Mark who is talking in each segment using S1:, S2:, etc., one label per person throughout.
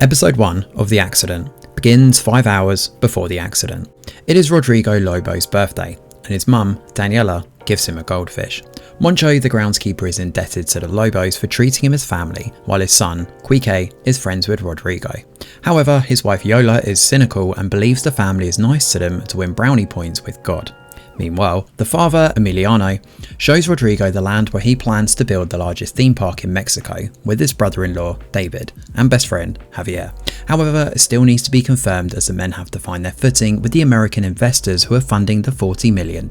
S1: Episode 1 of The Accident begins 5 hours before the accident. It is Rodrigo Lobo's birthday, and his mum, Daniela, gives him a goldfish. Moncho, the groundskeeper, is indebted to the Lobos for treating him as family, while his son, Quique, is friends with Rodrigo. However, his wife Yola is cynical and believes the family is nice to them to win brownie points with God. Meanwhile, the father, Emiliano, shows Rodrigo the land where he plans to build the largest theme park in Mexico with his brother-in-law, David, and best friend, Javier. However, it still needs to be confirmed as the men have to find their footing with the American investors who are funding the $40 million.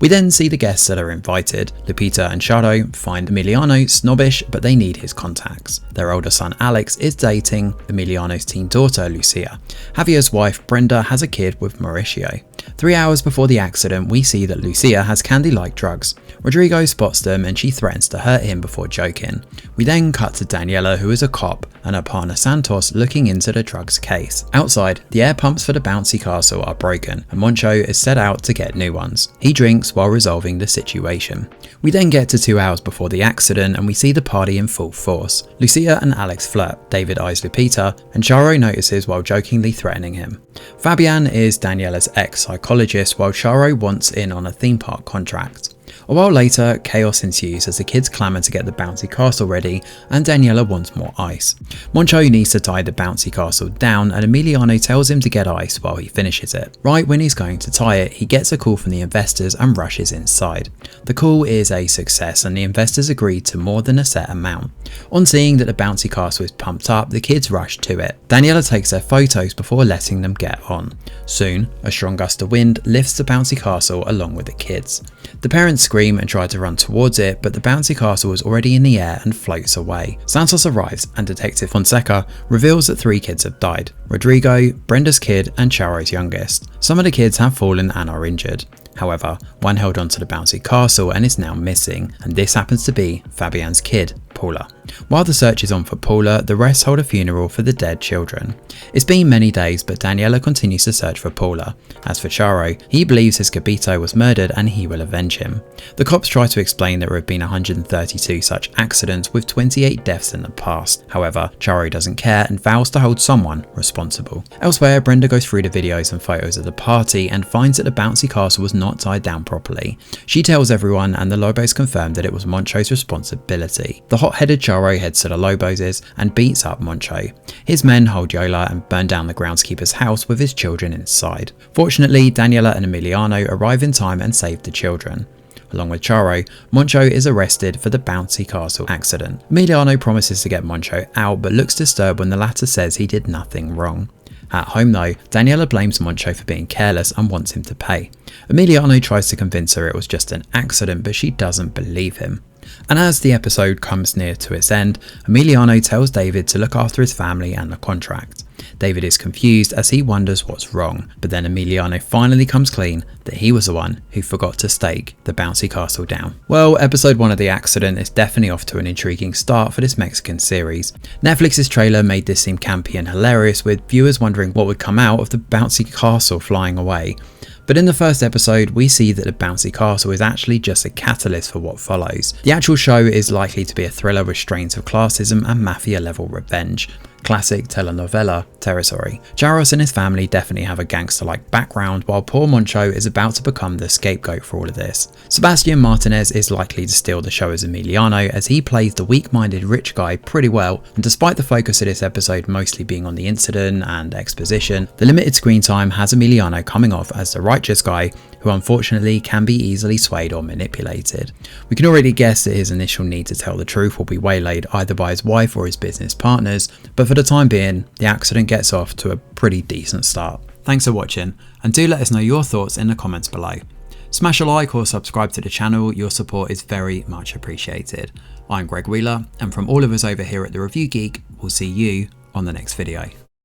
S1: We then see the guests that are invited. Lupita and Charo find Emiliano snobbish, but they need his contacts. Their older son Alex is dating Emiliano's teen daughter Lucia. Javier's wife Brenda has a kid with Mauricio. 3 hours before the accident, we see that Lucia has candy-like drugs. Rodrigo spots them and she threatens to hurt him before joking. We then cut to Daniela, who is a cop, and her partner Santos looking into the drugs case. Outside, the air pumps for the bouncy castle are broken and Moncho is set out to get new ones. He drinks while resolving the situation. We then get to 2 hours before the accident and we see the party in full force. Lucia and Alex flirt, David eyes Lupita, and Charo notices while jokingly threatening him. Fabian is Daniela's ex-psychologist while Charo wants in on a theme park contract. A while later, chaos ensues as the kids clamour to get the bouncy castle ready and Daniela wants more ice. Moncho needs to tie the bouncy castle down and Emiliano tells him to get ice while he finishes it. Right when he's going to tie it, he gets a call from the investors and rushes inside. The call is a success and the investors agree to more than a set amount. On seeing that the bouncy castle is pumped up, the kids rush to it. Daniela takes their photos before letting them get on. Soon, a strong gust of wind lifts the bouncy castle along with the kids. The parents scream and try to run towards it, but the bouncy castle is already in the air and floats away. Santos arrives and Detective Fonseca reveals that 3 kids have died: Rodrigo, Brenda's kid and Charo's youngest. Some of the kids have fallen and are injured. However, one held onto the bouncy castle and is now missing, and this happens to be Fabian's kid, Paula. While the search is on for Paula, the rest hold a funeral for the dead children. It's been many days, but Daniela continues to search for Paula. As for Charo, he believes his Gabito was murdered and he will avenge him. The cops try to explain that there have been 132 such accidents with 28 deaths in the past. However, Charo doesn't care and vows to hold someone responsible. Elsewhere, Brenda goes through the videos and photos of the party and finds that the bouncy castle was not tied down properly. She tells everyone and the Lobos confirm that it was Moncho's responsibility. The hot-headed Charo heads to the Lobos' and beats up Moncho. His men hold Yola and burn down the groundskeeper's house with his children inside. Fortunately, Daniela and Emiliano arrive in time and save the children. Along with Charo, Moncho is arrested for the bouncy castle accident. Emiliano promises to get Moncho out but looks disturbed when the latter says he did nothing wrong. At home though, Daniela blames Moncho for being careless and wants him to pay. Emiliano tries to convince her it was just an accident, but she doesn't believe him. And as the episode comes near to its end, Emiliano tells David to look after his family and the contract. David is confused as he wonders what's wrong, but then Emiliano finally comes clean that he was the one who forgot to stake the bouncy castle down. Well, episode 1 of The Accident is definitely off to an intriguing start for this Mexican series. Netflix's trailer made this seem campy and hilarious, with viewers wondering what would come out of the bouncy castle flying away. But in the first episode, we see that the bouncy castle is actually just a catalyst for what follows. The actual show is likely to be a thriller with strains of classism and mafia-level revenge. Classic telenovela territory. Charos and his family definitely have a gangster-like background, while poor Moncho is about to become the scapegoat for all of this. Sebastian Martinez is likely to steal the show as Emiliano, as he plays the weak-minded rich guy pretty well, and despite the focus of this episode mostly being on the incident and exposition, the limited screen time has Emiliano coming off as the righteous guy who unfortunately can be easily swayed or manipulated. We can already guess that his initial need to tell the truth will be waylaid either by his wife or his business partners, but for the time being, the accident gets off to a pretty decent start. Thanks for watching, and do let us know your thoughts in the comments below. Smash a like or subscribe to the channel, your support is very much appreciated. I'm Greg Wheeler, and from all of us over here at The Review Geek, we'll see you on the next video.